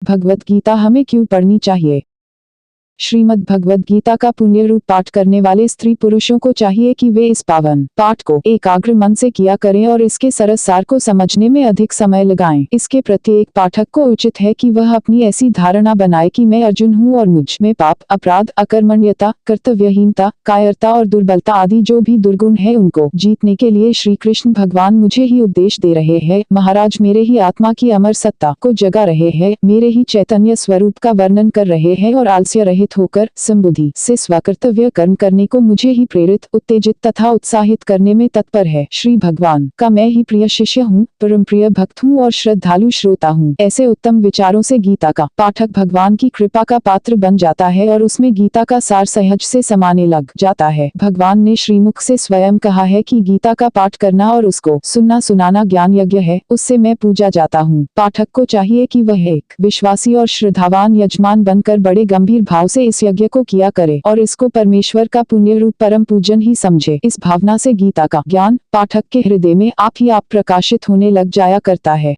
भगवद गीता हमें क्यों पढ़नी चाहिए? श्रीमद् भगवद गीता का पुण्य रूप पाठ करने वाले स्त्री पुरुषों को चाहिए कि वे इस पावन पाठ को एकाग्र मन से किया करें और इसके सरस सार को समझने में अधिक समय लगाएं। इसके प्रत्येक पाठक को उचित है कि वह अपनी ऐसी धारणा बनाए कि मैं अर्जुन हूँ और मुझ में पाप, अपराध, अकर्मण्यता, कर्तव्यहीनता, कायरता और दुर्बलता आदि जो भी दुर्गुण है उनको जीतने के लिए श्री कृष्ण भगवान मुझे ही उपदेश दे रहे हैं। महाराज मेरे ही आत्मा की अमर सत्ता को जगा रहे हैं, मेरे ही चैतन्य स्वरूप का वर्णन कर रहे हैं और आलस्य रहित होकर समबुद्धि से स्वकर्तव्य कर्म करने को मुझे ही प्रेरित, उत्तेजित तथा उत्साहित करने में तत्पर है। श्री भगवान का मैं ही प्रिय शिष्य हूँ, परम प्रिय भक्त हूँ और श्रद्धालु श्रोता हूँ। ऐसे उत्तम विचारों से गीता का पाठक भगवान की कृपा का पात्र बन जाता है और उसमें गीता का सार सहज से समाने लग जाता है। भगवान ने श्रीमुख से स्वयं कहा है कि गीता का पाठ करना और उसको सुनना सुनाना ज्ञान यज्ञ है, उससे मैं पूजा जाता हूँ। पाठक को चाहिए कि वह एक विश्वासी और श्रद्धावान यजमान बनकर बड़े गंभीर भाव से इस यज्ञ को किया करे और इसको परमेश्वर का पुण्य रूप परम पूजन ही समझे। इस भावना से गीता का ज्ञान पाठक के हृदय में आप ही आप प्रकाशित होने लग जाया करता है।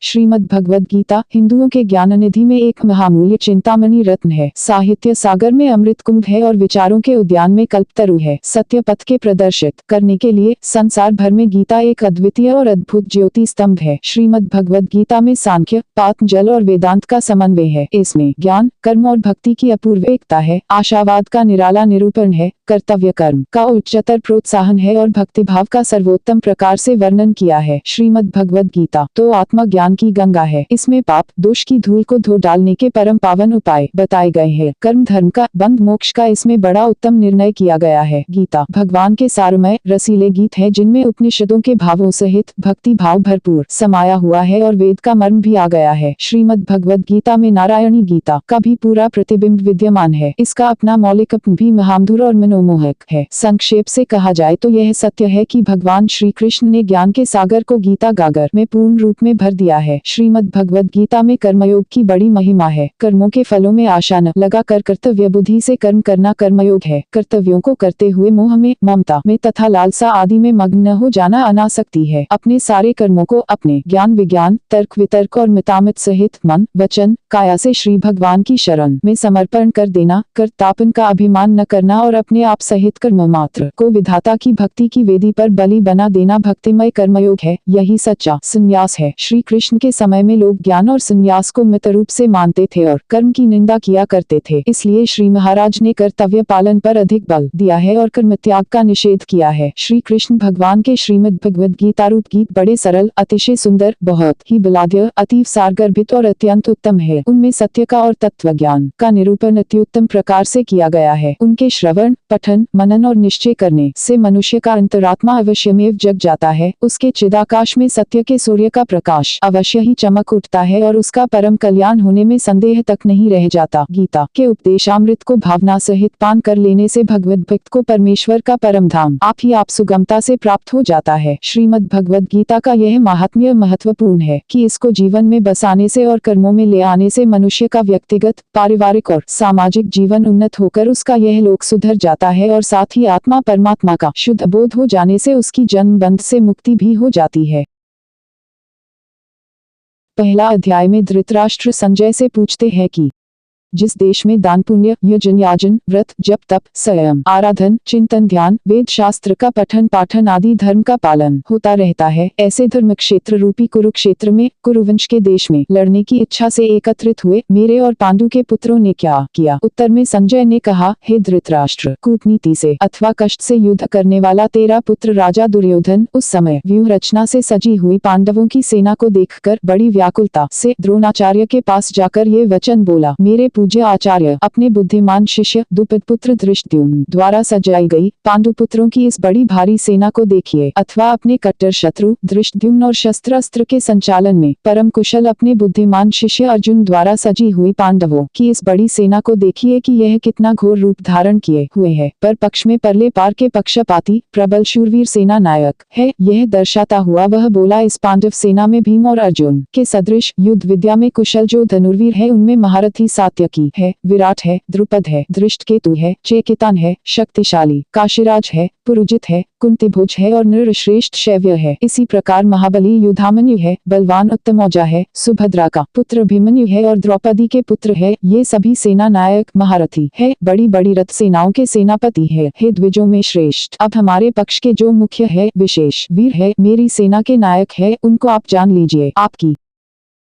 श्रीमद् भगवद गीता हिंदुओं के ज्ञान निधि में एक महामूल्य चिंतामणि रत्न है। साहित्य सागर में अमृत कुंभ है और विचारों के उद्यान में कल्पतरु है। सत्य पथ के प्रदर्शित करने के लिए संसार भर में गीता एक अद्वितीय और अद्भुत ज्योति स्तंभ है। श्रीमद् भगवद गीता में सांख्य, पातंजल और वेदांत का समन्वय है। इसमें ज्ञान, कर्म और भक्ति की अपूर्व एकता है। आशावाद का निराला निरूपण है, कर्तव्य कर्म का उच्चतर प्रोत्साहन है और भक्तिभाव का सर्वोत्तम प्रकार से वर्णन किया है। श्रीमद् भगवद गीता तो आत्मज्ञान की गंगा है। इसमें पाप दोष की धूल को धो डालने के परम पावन उपाय बताए गए हैं। कर्म धर्म का, बंध मोक्ष का इसमें बड़ा उत्तम निर्णय किया गया है। गीता भगवान के सारमय रसीले गीत है जिनमें उपनिषदों के भावों सहित भक्ति भाव भरपूर समाया हुआ है और वेद का मर्म भी आ गया है। श्रीमद् भगवद गीता में नारायणी गीता का भी पूरा प्रतिबिंब विद्यमान है। इसका अपना मौलिकत्व भी महामधुर और मनोमोहक है। संक्षेप से कहा जाए तो यह सत्य है कि भगवान श्री कृष्ण ने ज्ञान के सागर को गीता गागर में पूर्ण रूप में भर दिया है। श्रीमद् भगवद गीता में कर्मयोग की बड़ी महिमा है। कर्मों के फलों में आशा न लगाकर कर्तव्य बुद्धि से कर्म करना कर्मयोग है। कर्तव्यों को करते हुए मोह में, ममता में तथा लालसा आदि में मग्न न हो जाना अनासक्ति है। अपने सारे कर्मों को अपने ज्ञान विज्ञान, तर्क वितर्क और मितामित सहित मन, वचन, काया से श्री भगवान की शरण में समर्पण कर देना, कर्तापन का अभिमान न करना और अपने आप सहित कर्म मात्र को विधाता की भक्ति की वेदी पर बलि बना देना भक्तिमय कर्मयोग है। यही सच्चा संन्यास है। श्री कृष्ण के समय में लोग ज्ञान और संन्यास को मित रूप से मानते थे और कर्म की निंदा किया करते थे। इसलिए श्री महाराज ने कर्तव्य पालन पर अधिक बल दिया है और कर्म त्याग का निषेध किया है। श्री कृष्ण भगवान के श्रीमद् भगवद गीता रूप गीत बड़े सरल, अतिशय सुंदर, बहुत ही बलाढ्य, अतीव सारगर्भित और अत्यंत उत्तम है। उनमें सत्य का और तत्व ज्ञान का निरूपण अत्युत्तम प्रकार से किया गया है। उनके श्रवण, पठन, मनन और निश्चय करने से मनुष्य का अंतरात्मा अवश्यमेव जग जाता है। उसके चिदाकाश में सत्य के सूर्य का प्रकाश अवश्य ही चमक उठता है और उसका परम कल्याण होने में संदेह तक नहीं रह जाता। गीता के उपदेशामृत को भावना सहित पान कर लेने से भगवद भक्त को परमेश्वर का परम धाम आप ही आप सुगमता से प्राप्त हो जाता है। श्रीमद् भगवद गीता का यह महात्म्य महत्वपूर्ण है कि इसको जीवन में बसाने से और कर्मों में ले आने से मनुष्य का व्यक्तिगत, पारिवारिक और सामाजिक जीवन उन्नत होकर उसका यह लोक सुधर जाता है और साथ ही आत्मा परमात्मा का शुद्ध बोध हो जाने से उसकी जन्म बंध से मुक्ति भी हो जाती है। पहला अध्याय में धृतराष्ट्र संजय से पूछते हैं कि जिस देश में दान पुण्य, यजन याजन, व्रत, जप तप, संयम, आराधन, चिंतन ध्यान, वेद शास्त्र का पठन पाठन आदि धर्म का पालन होता रहता है, ऐसे धर्म क्षेत्र रूपी कुरुक्षेत्र में कुरुवंश के देश में लड़ने की इच्छा से एकत्रित हुए मेरे और पांडु के पुत्रों ने क्या किया? उत्तर में संजय ने कहा, हे धृतराष्ट्र, कूटनीति से अथवा कष्ट से युद्ध करने वाला तेरा पुत्र राजा दुर्योधन उस समय व्यूह रचना से सजी हुई पांडवों की सेना को देखकर बड़ी व्याकुलता से द्रोणाचार्य के पास जाकर ये वचन बोला, मेरे पूज्य आचार्य, अपने बुद्धिमान शिष्य द्रुपद पुत्र धृष्टद्युम्न द्वारा सजाई गई पांडुपुत्रों की इस बड़ी भारी सेना को देखिए, अथवा अपने कट्टर शत्रु धृष्टद्युम्न और शस्त्र अस्त्र के संचालन में परम कुशल अपने बुद्धिमान शिष्य अर्जुन द्वारा सजी हुई पांडवों की इस बड़ी सेना को देखिए कि यह कितना घोर रूप धारण किए हुए है। पर पक्ष में परले पार के पक्षपाती प्रबल शूरवीर सेना नायक है, यह दर्शाता हुआ वह बोला, इस पांडव सेना में भीम और अर्जुन के सदृश युद्ध विद्या में कुशल जो धनुर्वीर है उनमें महारथी सात्यकी सात्यकी है, विराट है, द्रुपद है, दृष्टकेतु है, चेकितान है, शक्तिशाली, काशीराज है, पुरुजित है, कुंतीभुज है और नृश्रेष्ठ शैव्य है। इसी प्रकार महाबली युधामन्यु है, बलवान उत्तमौजा है, सुभद्रा का पुत्र अभिमन्यु है और द्रौपदी के पुत्र है। ये सभी सेना नायक महारथी है, बड़ी बड़ी रथ सेनाओं के सेनापति है। हे द्विजों में श्रेष्ठ, अब हमारे पक्ष के जो मुख्य है, विशेष वीर है, मेरी सेना के नायक है, उनको आप जान लीजिए। आपकी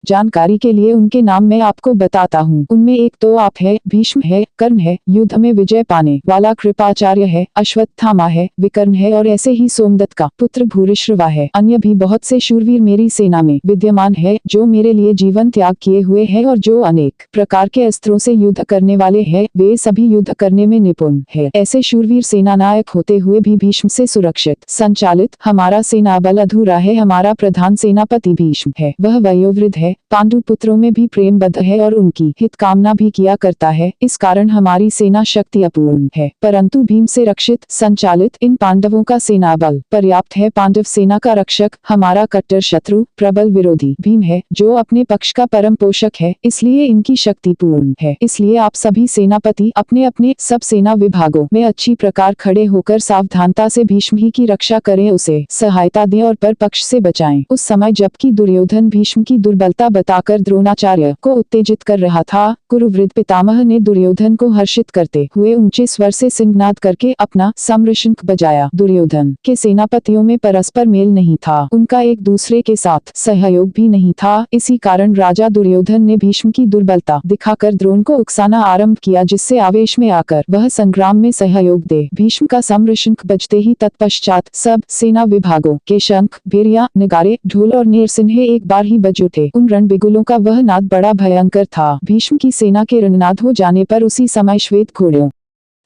जानकारी के लिए उनके नाम मैं आपको बताता हूँ। उनमें एक तो आप है, भीष्म है, कर्ण है, युद्ध में विजय पाने वाला कृपाचार्य है, अश्वत्थामा है, विकर्ण है और ऐसे ही सोमदत्त का पुत्र भूरिश्रवा है। अन्य भी बहुत से शूरवीर मेरी सेना में विद्यमान है, जो मेरे लिए जीवन त्याग किए हुए हैं और जो अनेक प्रकार के अस्त्रों से युद्ध करने वाले हैं। वे सभी युद्ध करने में निपुण है। ऐसे शूरवीर सेनानायक होते हुए भी भीष्म से सुरक्षित संचालित हमारा सेना बल अधूरा है। हमारा प्रधान सेनापति भीष्म है, वह वयोवृद्ध है, पांडु पुत्रों में भी प्रेमबद्ध है और उनकी हित कामना भी किया करता है। इस कारण हमारी सेना शक्ति अपूर्ण है, परंतु भीम से रक्षित संचालित इन पांडवों का सेना बल पर्याप्त है। पांडव सेना का रक्षक हमारा कट्टर शत्रु प्रबल विरोधी भीम है, जो अपने पक्ष का परम पोषक है, इसलिए इनकी शक्ति पूर्ण है। इसलिए आप सभी सेनापति अपने अपने सब सेना विभागों में अच्छी प्रकार खड़े होकर सावधानता से भीष्म ही की रक्षा करें, उसे सहायता दें और पर पक्ष से बचाएं। उस समय जबकि दुर्योधन भीष्म की दुर्बलता बताकर द्रोणाचार्य को उत्तेजित कर रहा था, कुरुवृद्ध पितामह ने दुर्योधन को हर्षित करते हुए ऊंचे स्वर से सिंहनाद करके अपना सम्रशंख बजाया। दुर्योधन के सेनापतियों में परस्पर मेल नहीं था, उनका एक दूसरे के साथ सहयोग भी नहीं था। इसी कारण राजा दुर्योधन ने भीष्म की दुर्बलता दिखाकर द्रोण को उकसाना आरंभ किया, जिससे आवेश में आकर वह संग्राम में सहयोग दे। भीष्म का सम्रशंख बजते ही तत्पश्चात सब सेना विभागों के शंख, भेरिया, नगारे, ढोल और नेरसिन्हे एक बार ही बज उठे। उन रणबिगुलों का वह नाद बड़ा भयंकर था। भीष्म की सेना के रणनाद हो जाने पर उसी समय श्वेत घोड़ों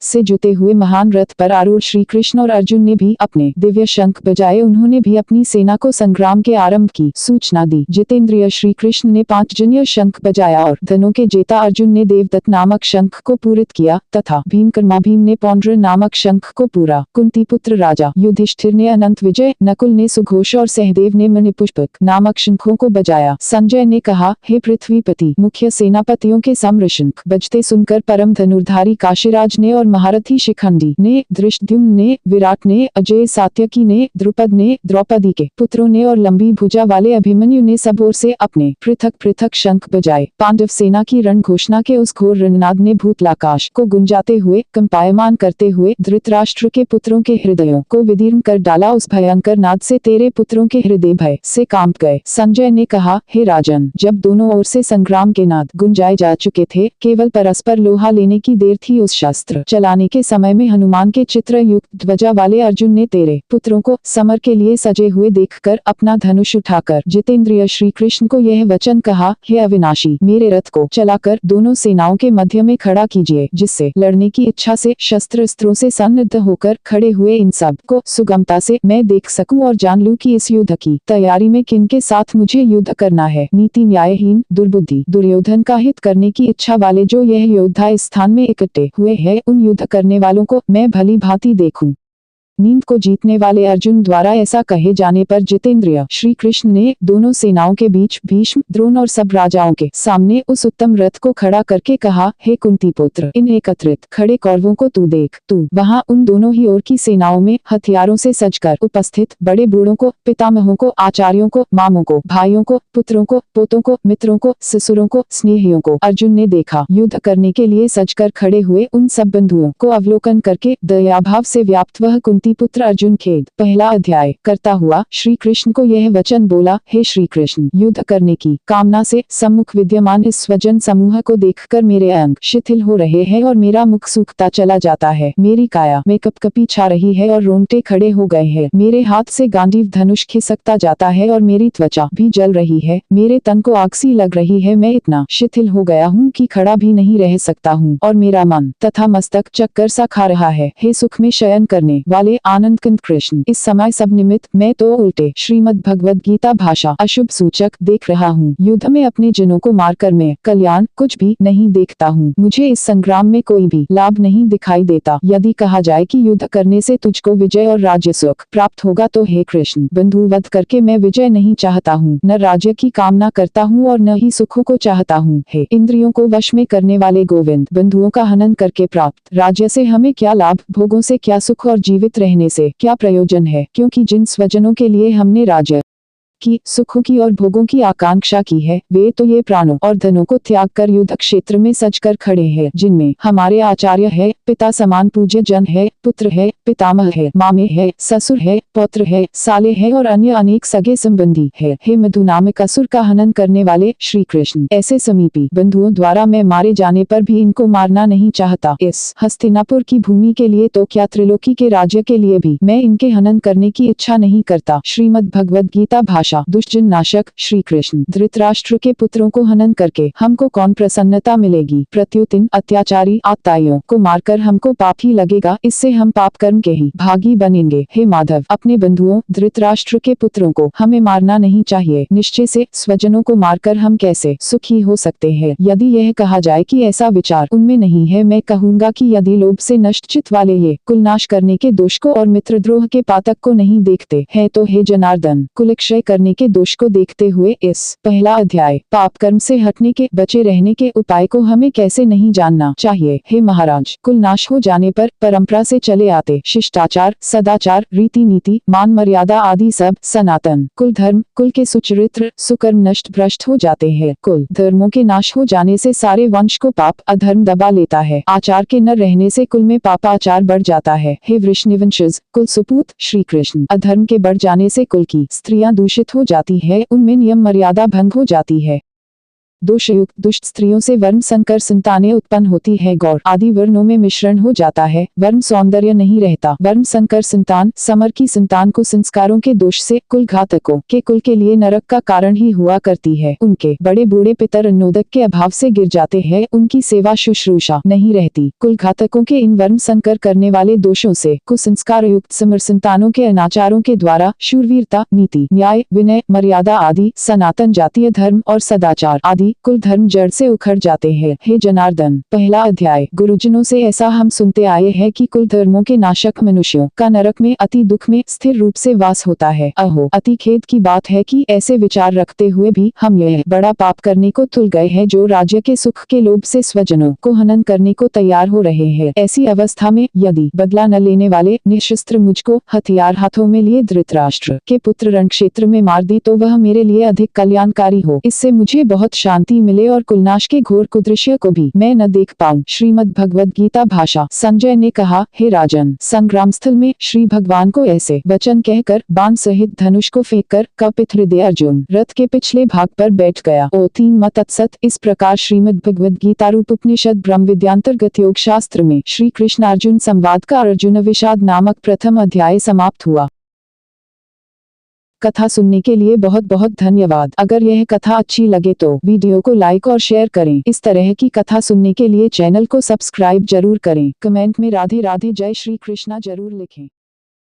से जुते हुए महान रथ पर आरूढ़ श्री कृष्ण और अर्जुन ने भी अपने दिव्य शंख बजाए। उन्होंने भी अपनी सेना को संग्राम के आरंभ की सूचना दी। जितेंद्रिय श्री कृष्ण ने पांचजन्य शंख बजाया और धनुष के जेता अर्जुन ने देवदत्त नामक शंख को पूरित किया, तथा भीमकर्मा भीम ने पौंड्र नामक शंख को पूरा। कुंती पुत्र राजा युधिष्ठिर ने अनंत विजय, नकुल ने सुघोष और सहदेव ने मणिपुष्पक नामक शंखों को बजाया। संजय ने कहा, हे पृथ्वीपति, मुख्य सेनापतियों के सम्रशंख बजते सुनकर परम धनुर्धारी काशीराज ने और महारथी शिखंडी ने, धृष्टद्युम्न ने, विराट ने, अजय सात्यकी ने, द्रुपद ने, द्रौपदी के पुत्रों ने और लंबी भुजा वाले अभिमन्यु ने सब ओर से अपने पृथक पृथक शंख बजाए। पांडव सेना की रण घोषणा के उस घोर रणनाद ने भूतलाकाश को गुंजाते हुए, कंपायमान करते हुए धृतराष्ट्र के पुत्रों के हृदयों को विदीर्ण कर डाला। उस भयंकर नाद से तेरे पुत्रों के हृदय भय से कांप गए। संजय ने कहा, हे राजन, जब दोनों ओर से संग्राम के नाद गुंजाए जा चुके थे, केवल परस्पर लोहा लेने की देर थी। उस शस्त्र चलाने के समय में हनुमान के चित्र युक्त ध्वजा वाले अर्जुन ने तेरे पुत्रों को समर के लिए सजे हुए देखकर अपना धनुष उठाकर जितेंद्रिय श्री कृष्ण को यह वचन कहा, हे अविनाशी, मेरे रथ को चलाकर दोनों सेनाओं के मध्य में खड़ा कीजिए, जिससे लड़ने की इच्छा से शस्त्र अस्त्रों से सन्निध होकर खड़े हुए इन सब को सुगमता से मैं देख सकूं और जान लूं कि इस युद्ध की तैयारी में किनके साथ मुझे युद्ध करना है। नीति न्यायहीन, दुर्बुद्धि, दुर्योधन का हित करने की इच्छा वाले जो यह योद्धा इस स्थान में इकट्ठे हुए हैं, उन युद्ध करने वालों को मैं भली भांति देखूं। नींद को जीतने वाले अर्जुन द्वारा ऐसा कहे जाने पर जितेंद्रिय श्री कृष्ण ने दोनों सेनाओं के बीच भीष्म, द्रोण और सब राजाओं के सामने उस उत्तम रथ को खड़ा करके कहा, हे कुंती पुत्र, इन एकत्रित खड़े कौरवों को तू देख। तू वहां उन दोनों ही ओर की सेनाओं में हथियारों से सजकर उपस्थित बड़े बूढ़ों को, पितामहों को, आचार्यों को, मामों को, भाइयों को, पुत्रों को, पोतों को, मित्रों को, ससुरों को, स्नेहियों को अर्जुन ने देखा। युद्ध करने के लिए सजकर खड़े हुए उन सब बंधुओं को अवलोकन करके दयाभाव से व्याप्त वह कुंती पुत्र अर्जुन खेद पहला अध्याय करता हुआ श्री कृष्ण को यह वचन बोला, हे श्री कृष्ण, युद्ध करने की कामना से सम्मुख विद्यमान इस स्वजन समूह को देखकर मेरे अंग शिथिल हो रहे हैं और मेरा मुख सूखता चला जाता है। मेरी काया में कपकपी छा रही है और रोंगटे खड़े हो गए हैं। मेरे हाथ से गांडीव धनुष खिसकता जाता है और मेरी त्वचा भी जल रही है। मेरे तन को आग सी लग रही है। मैं इतना शिथिल हो गया हूँ कि खड़ा भी नहीं रह सकता हूँ और मेरा मन तथा मस्तक चक्कर सा खा रहा है। हे सुख में शयन करने वाले आनंद कंद कृष्ण। इस समय सब निमित्त मैं तो उल्टे श्रीमद् भगवद गीता भाषा अशुभ सूचक देख रहा हूँ। युद्ध में अपने जनों को मारकर मैं कल्याण कुछ भी नहीं देखता हूँ। मुझे इस संग्राम में कोई भी लाभ नहीं दिखाई देता। यदि कहा जाए कि युद्ध करने से तुझको विजय और राज्य सुख प्राप्त होगा तो हे कृष्ण, बंधु वध करके मैं विजय नहीं चाहता हूँ, न राज्य की कामना करता हूँ और न ही सुखों को चाहता हूँ। हे इंद्रियों को वश में करने वाले गोविंद, बंधुओं का हनन करके प्राप्त राज्य से हमें क्या लाभ, भोगों से क्या सुख और जीवित रहने से क्या प्रयोजन है, क्योंकि जिन स्वजनों के लिए हमने राज्य की, सुखों की और भोगों की आकांक्षा की है, वे तो ये प्राणों और धनों को त्याग कर युद्ध क्षेत्र में सजकर खड़े हैं, जिनमें हमारे आचार्य है, पिता समान पूज्य जन है, पुत्र है, पितामह है, मामे है, ससुर है, पौत्र है, साले है और अन्य अनेक सगे संबंधी है। हे मधु नामक असुर का हनन करने वाले श्री कृष्ण, ऐसे समीपी बंधुओं द्वारा मैं मारे जाने पर भी इनको मारना नहीं चाहता। इस हस्तिनापुर की भूमि के लिए तो क्या त्रिलोकी के राज्य के लिए भी मैं इनके हनन करने की इच्छा नहीं करता। श्रीमद् भगवद गीता भाषा दुष्टजन नाशक श्री कृष्ण, धृतराष्ट्र के पुत्रों को हनन करके हमको कौन प्रसन्नता मिलेगी? प्रत्युत इन अत्याचारी आत्ताइयों को मारकर हमको पाप ही लगेगा, इससे हम पाप कर्म के ही भागी बनेंगे। हे माधव, अपने बंधुओं धृतराष्ट्र के पुत्रों को हमें मारना नहीं चाहिए। निश्चय से स्वजनों को मारकर हम कैसे सुखी हो सकते हैं? यदि यह कहा जाए कि ऐसा विचार उनमें नहीं है, मैं कहूँगा कि यदि लोभ से नष्ट चित्त वाले ये कुलनाश करने के दोष को और मित्रद्रोह के पातक को नहीं देखते हैं, तो हे जनार्दन, कुलक्षय करने के दोष को देखते हुए इस पहला अध्याय पाप कर्म से हटने के, बचे रहने के उपाय को हमें कैसे नहीं जानना चाहिए? हे महाराज, कुल नाश हो जाने पर परंपरा से चले आते शिष्टाचार, सदाचार, रीति नीति, मान मर्यादा आदि सब सनातन कुल धर्म, कुल के सुचरित्र सुकर्म नष्ट भ्रष्ट हो जाते हैं। कुल धर्मों के नाश हो जाने से सारे वंश को पाप अधर्म दबा लेता है। आचार के न रहने से कुल में पापाचार बढ़ जाता है। हे वृषनिवंशज कुल सुपूत श्री कृष्ण, अधर्म के बढ़ जाने से कुल की स्त्रियां दूषित हो जाती है, उनमें नियम मर्यादा भंग हो जाती है। दोषयुक्त दुष्ट स्त्रियों से वर्ण संकर संतानें उत्पन्न होती है। गौर आदि वर्णों में मिश्रण हो जाता है, वर्ण सौंदर्य नहीं रहता। वर्ण संकर संतान समर की संतान को संस्कारों के दोष से कुल घातकों के कुल के लिए नरक का कारण ही हुआ करती है। उनके बड़े बूढ़े पितर अन्नोदक के अभाव से गिर जाते हैं, उनकी सेवा शुश्रूषा नहीं रहती। कुल घातकों के इन वर्ण संकर करने वाले दोषों से कुसंस्कार युक्त समर संतानों के अनाचारों के द्वारा शूरवीरता, नीति, न्याय, विनय, मर्यादा आदि सनातन जातीय धर्म और सदाचार आदि कुल धर्म जड़ से उखड़ जाते हैं। हे जनार्दन, पहला अध्याय गुरुजनों से ऐसा हम सुनते आए हैं कि कुल धर्मों के नाशक मनुष्यों का नरक में अति दुख में स्थिर रूप से वास होता है। अहो, अति खेद की बात है कि ऐसे विचार रखते हुए भी हम यह बड़ा पाप करने को तुल गए हैं, जो राज्य के सुख के लोभ से स्वजनों को हनन करने को तैयार हो रहे हैं। ऐसी अवस्था में यदि बदला न लेने वाले निशस्त्र मुझको हथियार हाथों में लिए धृतराष्ट्र के पुत्र रण क्षेत्र में मार दी तो वह मेरे लिए अधिक कल्याणकारी हो। इससे मुझे बहुत शांति मिले और कुलनाश के घोर कुदृश्य को भी मैं न देख पाऊं। श्रीमद् भगवद गीता भाषा संजय ने कहा, हे राजन, संग्राम स्थल में श्री भगवान को ऐसे वचन कहकर बाण सहित धनुष को फेंककर कपित हृदय अर्जुन रथ के पिछले भाग पर बैठ गया। ओ तीन मत तत्सत। इस प्रकार श्रीमद् भगवद गीता रूप उपनिषद ब्रह्म विद्यांतर्गत योग शास्त्र में श्री कृष्ण अर्जुन संवाद का अर्जुन विषाद नामक प्रथम अध्याय समाप्त हुआ। कथा सुनने के लिए बहुत बहुत धन्यवाद। अगर यह कथा अच्छी लगे तो वीडियो को लाइक और शेयर करें। इस तरह की कथा सुनने के लिए चैनल को सब्सक्राइब जरूर करें। कमेंट में राधे राधे जय श्री कृष्णा जरूर लिखें।